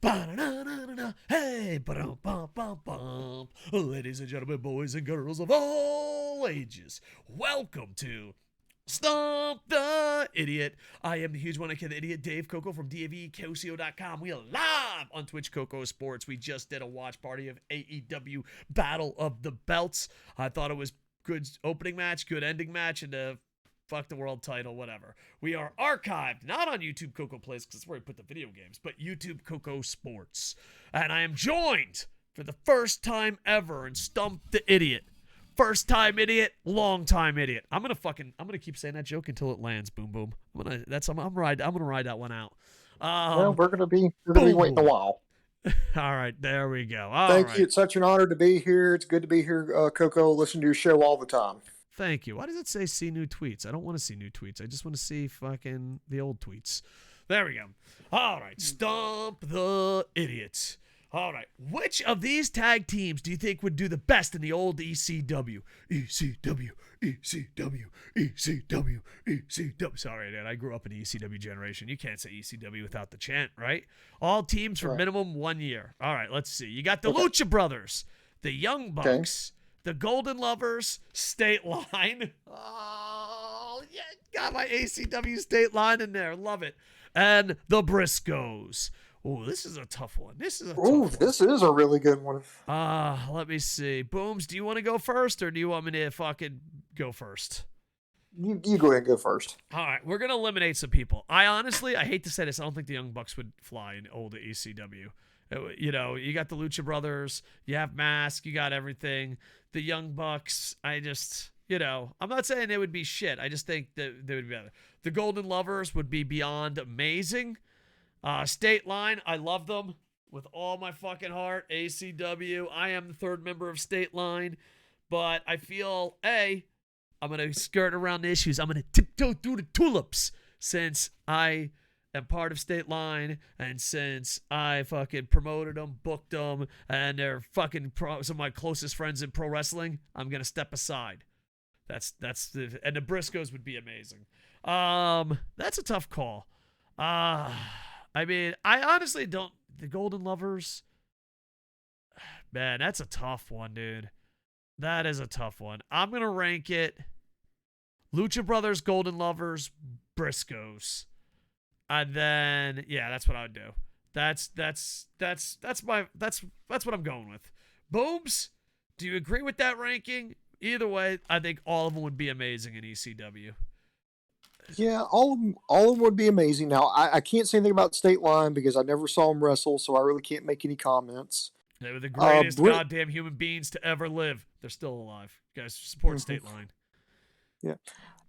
Ba-da-da-da-da-da. Hey, ba-dum-bum-bum-bum. Ladies and gentlemen, boys and girls of all ages, welcome to Stump the Idiot. I am the huge one, the idiot, Dave Koco from DAVCoco.com. We are live on Twitch KocoSports. We just did a watch party of AEW Battle of the Belts. I thought it was good opening match, good ending match, and fuck the world title, whatever. We are archived, not on YouTube Koco Plays, because that's where we put the video games, but YouTube KocoSports. And I am joined for the first time ever in Stump the Idiot. First time idiot, long time idiot. I'm gonna keep saying that joke until it lands. Boom, boom. I'm gonna ride that one out. Well, we're gonna be waiting a while. All right, there we go. Thank you. It's such an honor to be here. It's good to be here, Koco. Listen to your show all the time. Thank you. Why does it say see new tweets? I don't want to see new tweets. I just want to see fucking the old tweets. There we go. All right, Stump the Idiots. All right, which of these tag teams do you think would do the best in the old ECW? ECW, ECW, ECW, ECW. Sorry, Dad, I grew up in the ECW generation. You can't say ECW without the chant, right? All teams for minimum 1 year. All right, let's see. You got the Lucha Brothers, the Young Bucks, the Golden Lovers, State Line. Oh, yeah, got my ACW State Line in there. Love it. And the Briscoes. Oh, this is a tough one. This is a really good one. Let me see. Booms, do you want to go first, or do you want me to fucking go first? You go ahead and go first. All right, we're going to eliminate some people. I hate to say this, I don't think the Young Bucks would fly in old ECW. You know, you got the Lucha Brothers, you have Mask, you got everything. The Young Bucks, I'm not saying they would be shit. I just think that they would be better. The Golden Lovers would be beyond amazing. State Line, I love them with all my fucking heart. ACW, I am the third member of State Line, but I feel, I'm going to skirt around the issues. I'm going to tiptoe through the tulips since I am part of State Line and since I fucking promoted them, booked them, and they're fucking some of my closest friends in pro wrestling. I'm going to step aside. And the Briscoes would be amazing. That's a tough call. I mean, I honestly don't. The Golden Lovers, man, that's a tough one, dude. That is a tough one. I'm gonna rank it: Lucha Brothers, Golden Lovers, Briscoes, and then that's what I would do. That's what I'm going with. Booms, do you agree with that ranking? Either way, I think all of them would be amazing in ECW. Yeah, all of them would be amazing. Now, I can't say anything about State Line because I never saw them wrestle, so I really can't make any comments. They were the greatest goddamn human beings to ever live. They're still alive. You guys, support State Line. Yeah.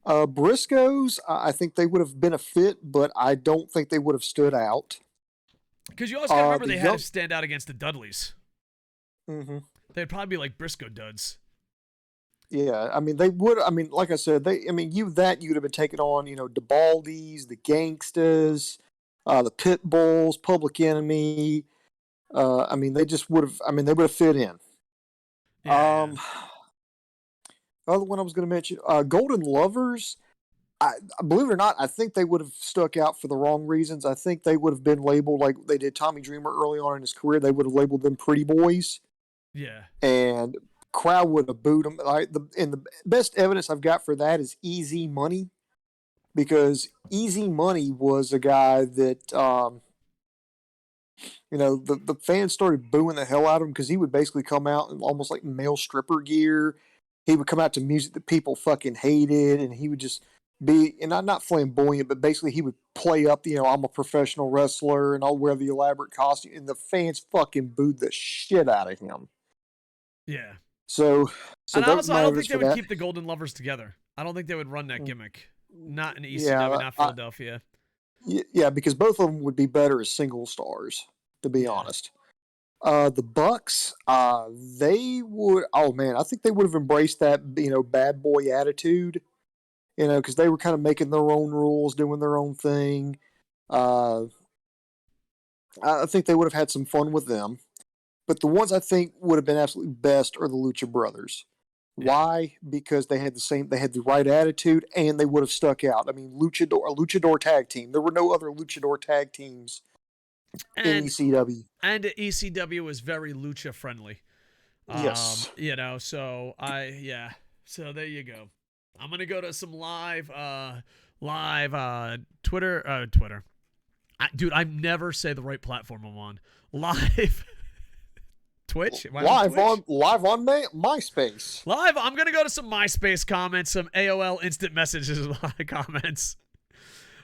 Briscoes, I think they would have been a fit, but I don't think they would have stood out. Because you also got to remember they had to stand out against the Dudleys. Mm-hmm. They'd probably be like Briscoe duds. Yeah, I mean, they would. I mean, like I said, you'd have been taking on, the Baldies, the Gangstas, the Pit Bulls, Public Enemy. They just would have. They would have fit in. Yeah. Other one I was going to mention, Golden Lovers. I believe it or not, I think they would have stuck out for the wrong reasons. I think they would have been labeled like they did Tommy Dreamer early on in his career. They would have labeled them pretty boys. Yeah. And crowd would have booed him. And the best evidence I've got for that is Easy Money, because Easy Money was a guy that, the fans started booing the hell out of him because he would basically come out in almost like male stripper gear. He would come out to music that people fucking hated, and he would just be, and not flamboyant, but basically he would play up, I'm a professional wrestler and I'll wear the elaborate costume, and the fans fucking booed the shit out of him. Yeah. So and also, I don't think they would keep the Golden Lovers together. I don't think they would run that gimmick. Not in ECW, not Philadelphia. Yeah, because both of them would be better as single stars, to be honest. The Bucks, they would. Oh man, I think they would have embraced that, bad boy attitude. Because they were kind of making their own rules, doing their own thing. I think they would have had some fun with them. But the ones I think would have been absolutely best are the Lucha Brothers. Yeah. Why? Because they had the right attitude, and they would have stuck out. I mean, a luchador tag team. There were no other luchador tag teams in And ECW. and ECW was very lucha friendly. Yes. So there you go. I'm gonna go to some live Twitter. Dude, I never say the right platform I'm on. Live Twitch. Am I on Twitch? Live on MySpace. Live. I'm gonna go to some MySpace comments, some AOL instant messages comments.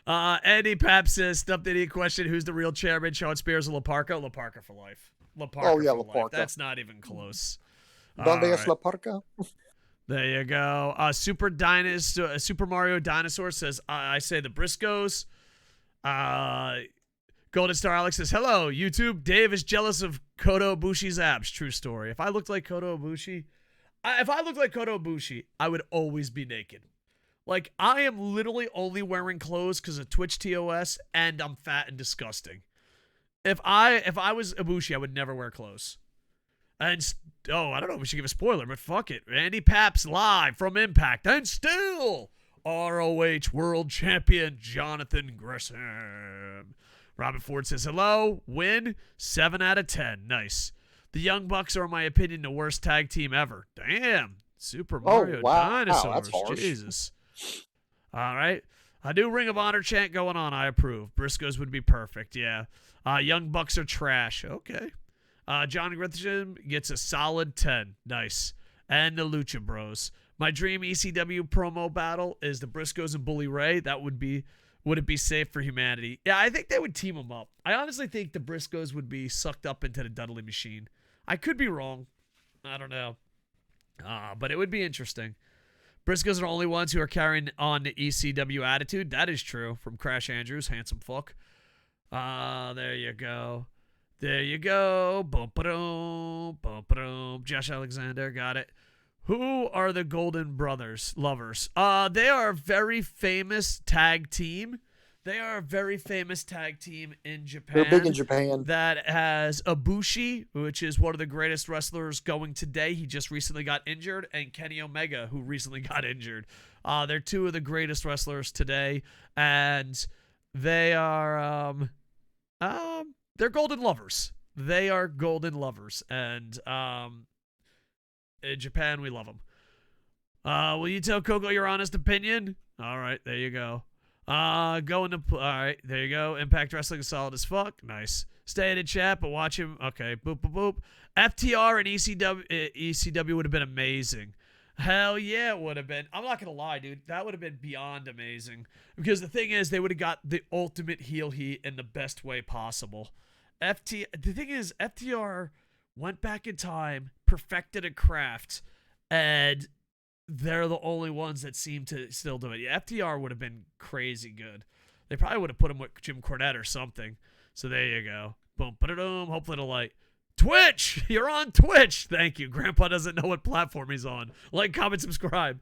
Andy Pap says, "Stumped idiot question: Who's the real chairman? Sean Spears or Laparca? Laparca for life. Laparca for life. That's not even close. Donde es La Parca? There you go. Super Mario Dinosaur says, I say the Briscoes. Golden Star Alex says, hello, YouTube. Dave is jealous of Kota Ibushi's abs. True story. If I looked like Kota Ibushi, I would always be naked. Like, I am literally only wearing clothes because of Twitch TOS, and I'm fat and disgusting. If I was Ibushi, I would never wear clothes. And, I don't know if we should give a spoiler, but fuck it. Randy Paps live from Impact. And still, ROH World Champion Jonathan Gresham. Robin Ford says, hello, win, 7 out of 10. Nice. The Young Bucks are, in my opinion, the worst tag team ever. Damn. Super Mario Dinosaurs. That's harsh. Jesus. All right. A new Ring of Honor chant going on. I approve. Briscoes would be perfect. Yeah. Young Bucks are trash. Okay. John Grisham gets a solid 10. Nice. And the Lucha Bros. My dream ECW promo battle is the Briscoes and Bully Ray. Would it be safe for humanity? Yeah, I think they would team them up. I honestly think the Briscoes would be sucked up into the Dudley Machine. I could be wrong. I don't know. But it would be interesting. Briscoes are the only ones who are carrying on the ECW attitude. That is true. From Crash Andrews, handsome fuck. There you go. There you go. Bum-ba-dum, bum-ba-dum. Josh Alexander, got it. Who are the Golden Brothers lovers? They are a very famous tag team. They are a very famous tag team in Japan. They're big in Japan. That has Ibushi, which is one of the greatest wrestlers going today. He just recently got injured, and Kenny Omega, who recently got injured. They're two of the greatest wrestlers today, and they are they're golden lovers. They are golden lovers, and in Japan, we love them. Will you tell Koco your honest opinion? All right, there you go. All right, there you go. Impact Wrestling is solid as fuck. Nice. Stay in the chat, but watch him. Okay, boop, boop, boop. FTR and ECW would have been amazing. Hell yeah, it would have been. I'm not going to lie, dude. That would have been beyond amazing. Because the thing is, they would have got the ultimate heel heat in the best way possible. The thing is, FTR went back in time, perfected a craft, and they're the only ones that seem to still do it. Yeah, FTR would have been crazy good. They probably would have put him with Jim Cornette or something. So there you go. Boom, ba-da-dum. Hopefully it'll like Twitch. You're on Twitch. Thank you. Grandpa doesn't know what platform he's on. Like, comment, subscribe.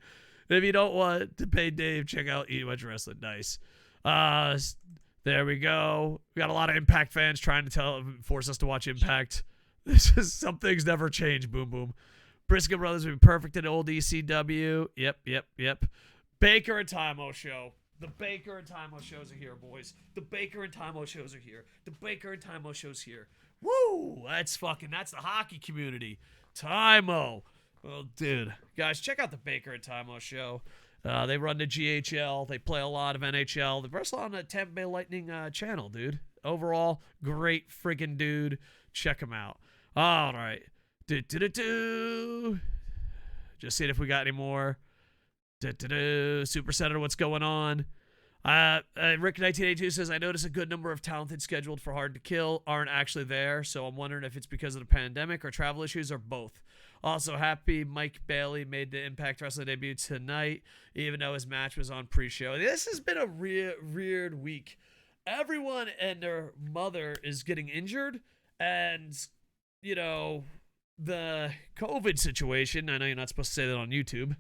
If you don't want to pay Dave, check out Eat Much Wrestling. Nice. There we go. We got a lot of Impact fans trying to force us to watch Impact. This is some things never change. Boom, boom. Briscoe Brothers would be perfect in old ECW. Yep. Baker and Timo show. The Baker and Timo shows are here, boys. The Baker and Timo shows are here. The Baker and Timo shows here. Woo! That's the hockey community. Timo. Oh, dude. Guys, check out the Baker and Timo show. They run the GHL. They play a lot of NHL. They wrestle on the Tampa Bay Lightning channel, dude. Overall, great friggin' dude. Check him out. All right. Just seeing if we got any more. Super Senator, what's going on? Rick1982 says, I notice a good number of talented scheduled for Hard to Kill aren't actually there, so I'm wondering if it's because of the pandemic or travel issues or both. Also, happy Mike Bailey made the Impact Wrestling debut tonight, even though his match was on pre-show. This has been a weird week. Everyone and their mother is getting injured, and, you know, the COVID situation, I know you're not supposed to say that on YouTube,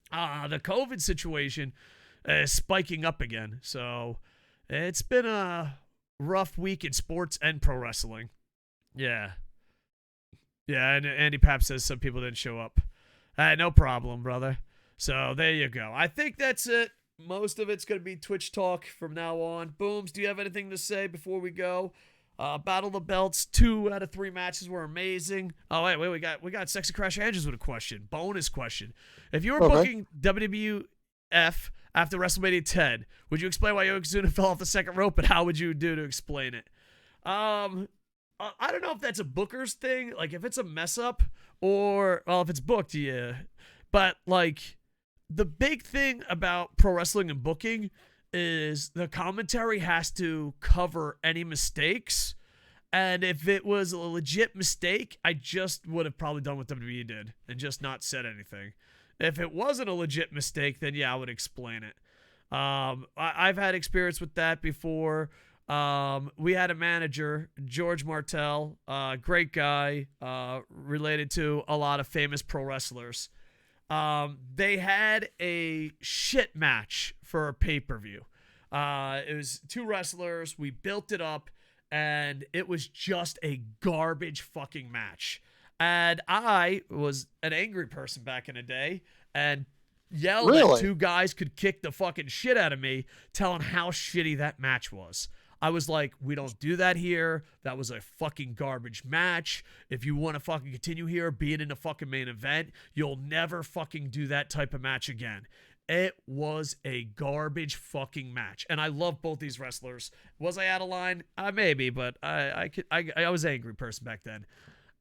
the COVID situation is spiking up again. So it's been a rough week in sports and pro wrestling. Yeah, and Andy Pap says some people didn't show up. No problem, brother. So there you go. I think that's it. Most of it's going to be Twitch talk from now on. Booms, do you have anything to say before we go? Battle of the Belts, 2 out of 3 matches were amazing. Oh wait, we got Sexy Crash Andrews with a question, bonus question. If you were booking WWF after WrestleMania 10, would you explain why Yokozuna fell off the second rope, and how would you do to explain it? I don't know if that's a booker's thing, like if it's a mess up, or well, if it's booked, yeah. But like the big thing about pro wrestling and booking is the commentary has to cover any mistakes. And if it was a legit mistake, I just would have probably done what WWE did and just not said anything. If it wasn't a legit mistake, then yeah, I would explain it. I've had experience with that before. We had a manager, George Martel, great guy, related to a lot of famous pro wrestlers. They had a shit match for a pay-per-view. It was 2 wrestlers. We built it up, and it was just a garbage fucking match. And I was an angry person back in the day, and yelled that 2 guys could kick the fucking shit out of me, telling how shitty that match was. I was like, we don't do that here. That was a fucking garbage match. If you want to fucking continue here, being in the fucking main event, you'll never fucking do that type of match again. It was a garbage fucking match. And I love both these wrestlers. Was I out of line? Maybe, but I was an angry person back then.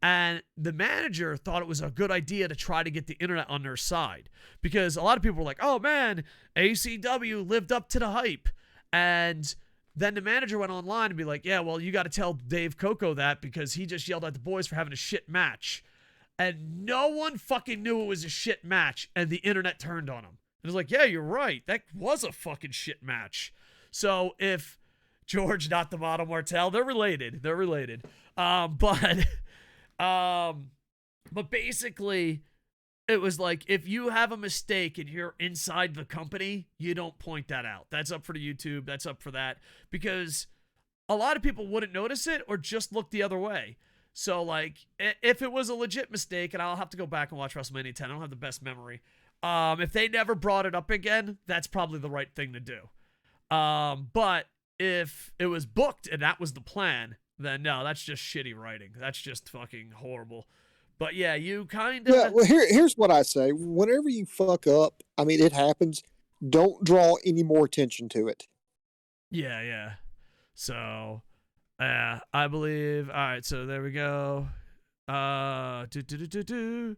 And the manager thought it was a good idea to try to get the internet on their side. Because a lot of people were like, oh man, ECW lived up to the hype. And then the manager went online and be like, yeah, well, you got to tell Dave Koco that because he just yelled at the boys for having a shit match. And no one fucking knew it was a shit match, and the internet turned on him. And it was like, yeah, you're right. That was a fucking shit match. So if George, not the model Martel, they're related. They're related. But basically, it was like, if you have a mistake and you're inside the company, you don't point that out. That's up for the YouTube. That's up for that. Because a lot of people wouldn't notice it or just look the other way. So, like, if it was a legit mistake, and I'll have to go back and watch WrestleMania 10. I don't have the best memory. If they never brought it up again, that's probably the right thing to do. But if it was booked and that was the plan, then no, that's just shitty writing. That's just fucking horrible. But yeah, you kind of... Yeah, well, here's what I say. Whenever you fuck up, I mean, it happens. Don't draw any more attention to it. Yeah. So, I believe... All right, so there we go. Yokozuna's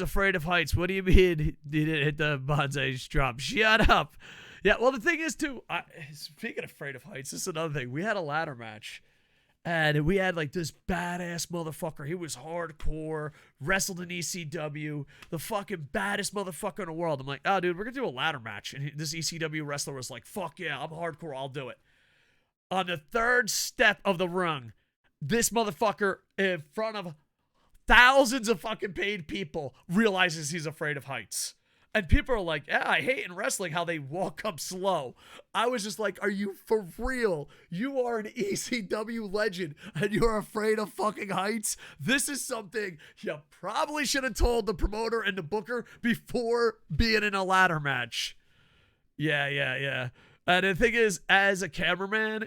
afraid of heights. What do you mean he didn't hit the bonsai drop? Shut up. Yeah, well, the thing is, too, speaking of afraid of heights, this is another thing. We had a ladder match. And we had like this badass motherfucker. He was hardcore, wrestled in ECW, the fucking baddest motherfucker in the world. I'm like, oh, dude, we're going to do a ladder match. And this ECW wrestler was like, fuck yeah, I'm hardcore, I'll do it. On the 3rd step of the rung, this motherfucker in front of thousands of fucking paid people realizes he's afraid of heights. And people are like, yeah, I hate in wrestling how they walk up slow. I was just like, are you for real? You are an ECW legend and you're afraid of fucking heights? This is something you probably should have told the promoter and the booker before being in a ladder match. Yeah. And the thing is, as a cameraman,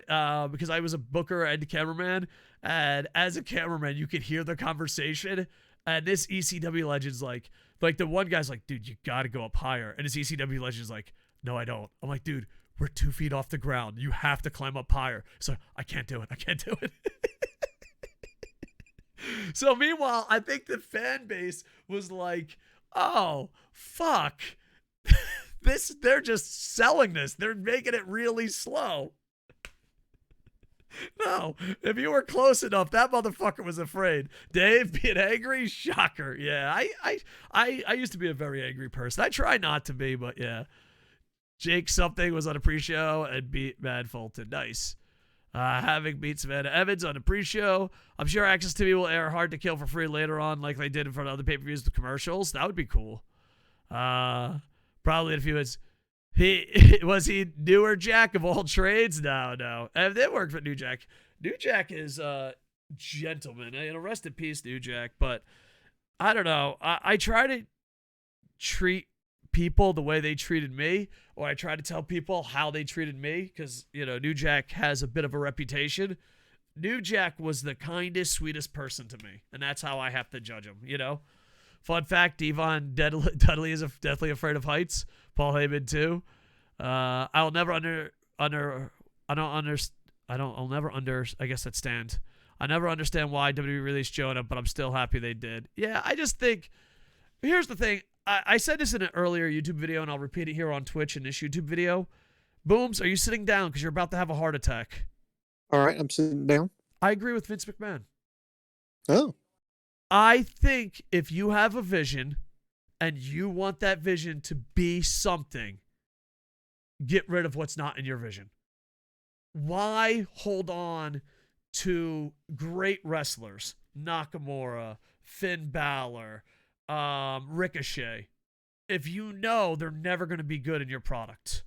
because I was a booker and cameraman, and as a cameraman, you could hear the conversation. And this ECW legend's like the one guy's like, dude, you got to go up higher. And this ECW legend's like, no, I don't. I'm like, dude, we're 2 feet off the ground. You have to climb up higher. So I can't do it. So meanwhile, I think the fan base was like, oh, fuck. They're just selling this. They're making it really slow. No, if you were close enough, that motherfucker was afraid. Dave being angry, shocker. Yeah, I used to be a very angry person. I try not to be, but yeah. Jake something was on a pre-show and beat Mad Fulton. Nice. Having beat Savannah Evans on a pre-show. I'm sure Access TV will air Hard to Kill for free later on, like they did in front of other pay-per-views with commercials. That would be cool. Probably in a few minutes. Was he Newer Jack of all trades? No. And they worked for New Jack. New Jack is a gentleman. Rest in peace, New Jack. But I don't know. I try to treat people the way they treated me, or I try to tell people how they treated me, because New Jack has a bit of a reputation. New Jack was the kindest, sweetest person to me, and that's how I have to judge him. Fun fact: Devon Dudley is deathly afraid of heights. Paul Heyman too. I'll never I guess that stand. I never understand why WWE released Jonah, but I'm still happy they did. Yeah, I just think. Here's the thing. I said this in an earlier YouTube video, and I'll repeat it here on Twitch in this YouTube video. Booms, are you sitting down? Because you're about to have a heart attack. All right, I'm sitting down. I agree with Vince McMahon. Oh. I think if you have a vision and you want that vision to be something, get rid of what's not in your vision. Why hold on to great wrestlers? Nakamura, Finn Balor, Ricochet, if you know they're never going to be good in your product.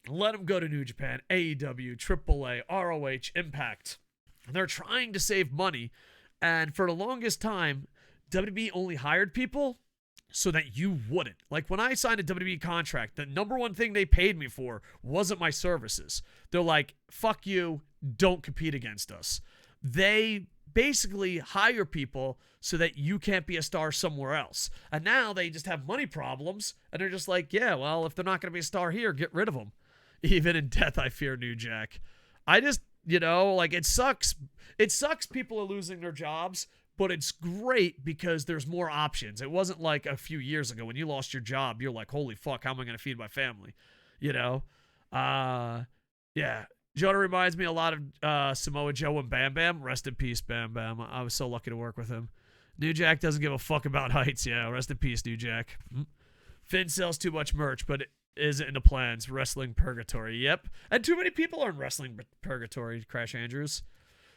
Let them go to New Japan, AEW, AAA, ROH, Impact. They're trying to save money, and for the longest time, WWE only hired people so that you wouldn't. Like, when I signed a WWE contract, the number one thing they paid me for wasn't my services. They're like, fuck you, don't compete against us. They basically hire people so that you can't be a star somewhere else. And now they just have money problems, and they're just like, yeah, well, if they're not going to be a star here, get rid of them. Even in death, I fear New Jack. I just, it sucks. It sucks people are losing their jobs, but it's great because there's more options. It wasn't like a few years ago when you lost your job, you're like, holy fuck, how am I going to feed my family? Yeah. Jonah reminds me a lot of Samoa Joe and Bam Bam. Rest in peace, Bam Bam. I was so lucky to work with him. New Jack doesn't give a fuck about heights. Yeah, rest in peace, New Jack. Finn sells too much merch, but it isn't in the plans. Wrestling purgatory. Yep. And too many people are in wrestling purgatory, Crash Andrews.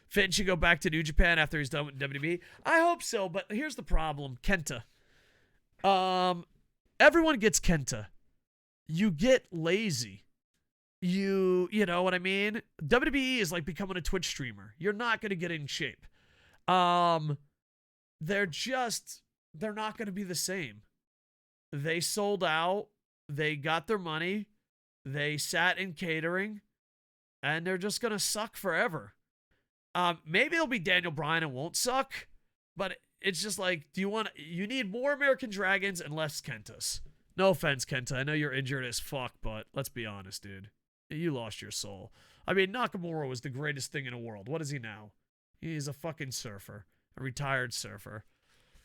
Finn should go back to New Japan after he's done with WWE. I hope so, but here's the problem. Kenta. Everyone gets Kenta. You get lazy. You know what I mean? WWE is like becoming a Twitch streamer. You're not going to get in shape. They're not going to be the same. They sold out. They got their money. They sat in catering. And they're just going to suck forever. Maybe it'll be Daniel Bryan and won't suck. But it's just like, you need more American Dragons and less Kentas. No offense, Kenta. I know you're injured as fuck, but let's be honest, dude. You lost your soul. I mean, Nakamura was the greatest thing in the world. What is he now? He's a fucking surfer. A retired surfer.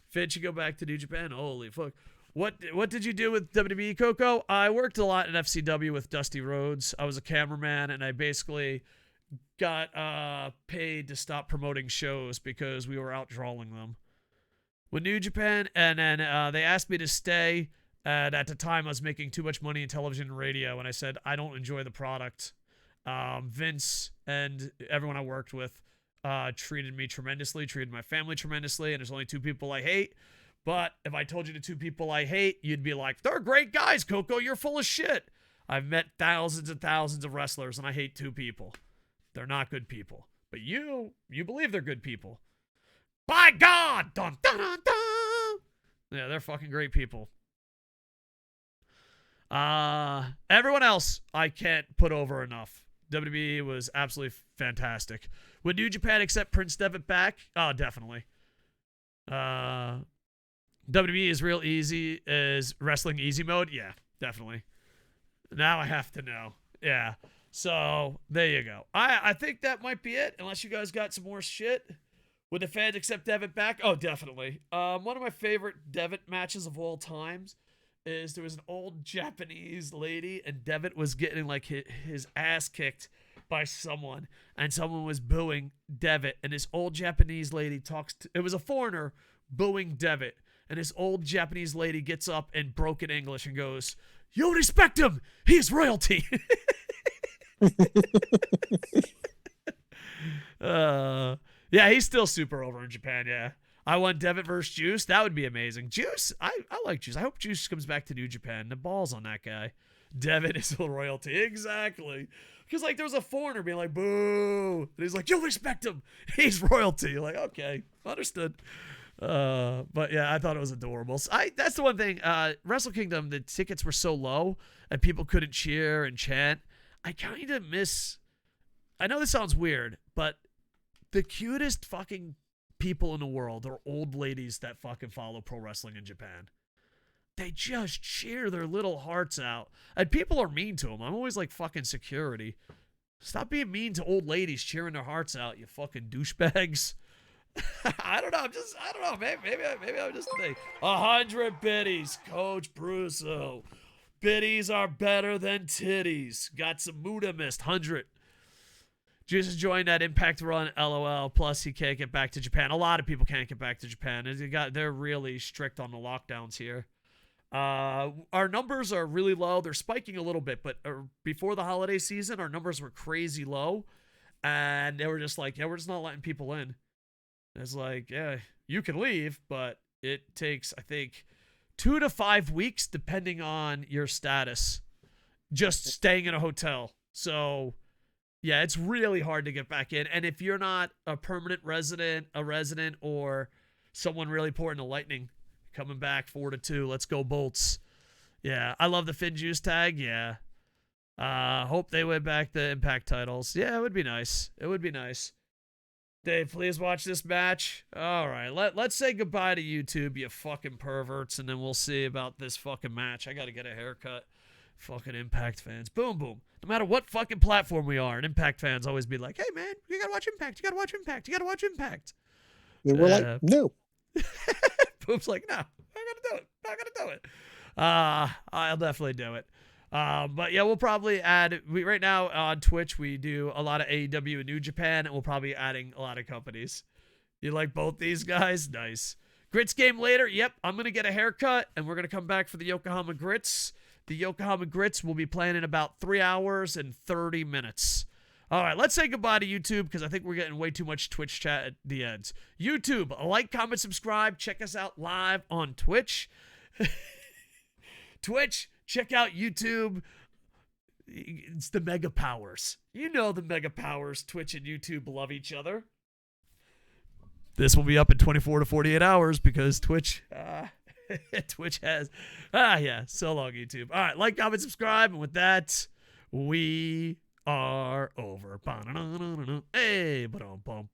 Finn should go back to New Japan. Holy fuck. What did you do with WWE, Koco? I worked a lot in FCW with Dusty Rhodes. I was a cameraman, and I basically got paid to stop promoting shows because we were out drawing them. With New Japan, and then they asked me to stay. And at the time, I was making too much money in television and radio, and I said, I don't enjoy the product. Vince and everyone I worked with treated me tremendously, treated my family tremendously, and there's only two people I hate. But if I told you the two people I hate, you'd be like, they're great guys, Koco, you're full of shit. I've met thousands and thousands of wrestlers, and I hate two people. They're not good people. But you believe they're good people. By God! Dun, dun, dun, dun. Yeah, they're fucking great people. Everyone else I can't put over enough. WWE was absolutely fantastic. Would New Japan accept Prince Devitt back? Oh, definitely. WWE is real easy. Is wrestling easy mode? Yeah, definitely. Now I have to know. Yeah. So there you go. I think that might be it. Unless you guys got some more shit. Would the fans accept Devitt back? Oh, definitely. One of my favorite Devitt matches of all times is there was an old Japanese lady, and Devitt was getting like his ass kicked by someone, and someone was booing Devitt, and this old Japanese lady it was a foreigner booing Devitt, and this old Japanese lady gets up in broken English and goes, "You respect him, he's royalty." Yeah, he's still super over in Japan, yeah. I want Devitt versus Juice. That would be amazing. Juice, I like Juice. I hope Juice comes back to New Japan. The balls on that guy. Devitt is royalty. Exactly. Because, like, there was a foreigner being like, boo. And he's like, you'll respect him. He's royalty. You're like, okay, understood. But, yeah, I thought it was adorable. So that's the one thing. Wrestle Kingdom, the tickets were so low and people couldn't cheer and chant. I kind of miss I know this sounds weird, but the cutest fucking people in the world are old ladies that fucking follow pro wrestling in Japan. They just cheer their little hearts out. And people are mean to them. I'm always like, fucking security. Stop being mean to old ladies cheering their hearts out, you fucking douchebags. I don't know. I don't know. Maybe I'm just thinking. 100 biddies, Coach Brusso. Biddies are better than titties. Got some Muda missed. 100. Jesus joined that Impact run, LOL. Plus, he can't get back to Japan. A lot of people can't get back to Japan. They're really strict on the lockdowns here. Our numbers are really low. They're spiking a little bit, but before the holiday season, our numbers were crazy low. And they were just like, yeah, we're just not letting people in. And it's like, yeah, you can leave, but it takes, I think, 2 to 5 weeks, depending on your status, just staying in a hotel. So, yeah, it's really hard to get back in. And if you're not a permanent resident, or someone really poor in the Lightning, coming back 4-2. Let's go Bolts. Yeah, I love the Finn Juice tag. Yeah. Hope they win back the Impact titles. Yeah, it would be nice. It would be nice. Dave, please watch this match. All right, let's say goodbye to YouTube, you fucking perverts, and then we'll see about this fucking match. I got to get a haircut. Fucking Impact fans. Boom, boom. No matter what fucking platform we are, and Impact fans always be like, hey, man, you got to watch Impact. You got to watch Impact. You got to watch Impact. And we're like, no. Boom's like, no, I'm not gonna do it. Not gonna do it. I'll definitely do it. But yeah, we'll probably add. Right now on Twitch we do a lot of AEW and New Japan, and we'll probably be adding a lot of companies. You like both these guys? Nice. Grits game later. Yep, I'm gonna get a haircut, and we're gonna come back for the Yokohama Grits. The Yokohama Grits will be playing in about 3 hours and 30 minutes. All right, let's say goodbye to YouTube because I think we're getting way too much Twitch chat at the end. YouTube, like, comment, subscribe. Check us out live on Twitch. Twitch, check out YouTube. It's the Mega Powers. You know the Mega Powers. Twitch and YouTube love each other. This will be up in 24 to 48 hours because Twitch has... so long, YouTube. All right, like, comment, subscribe. And with that, we... are over. Hey, ba-dum-bum.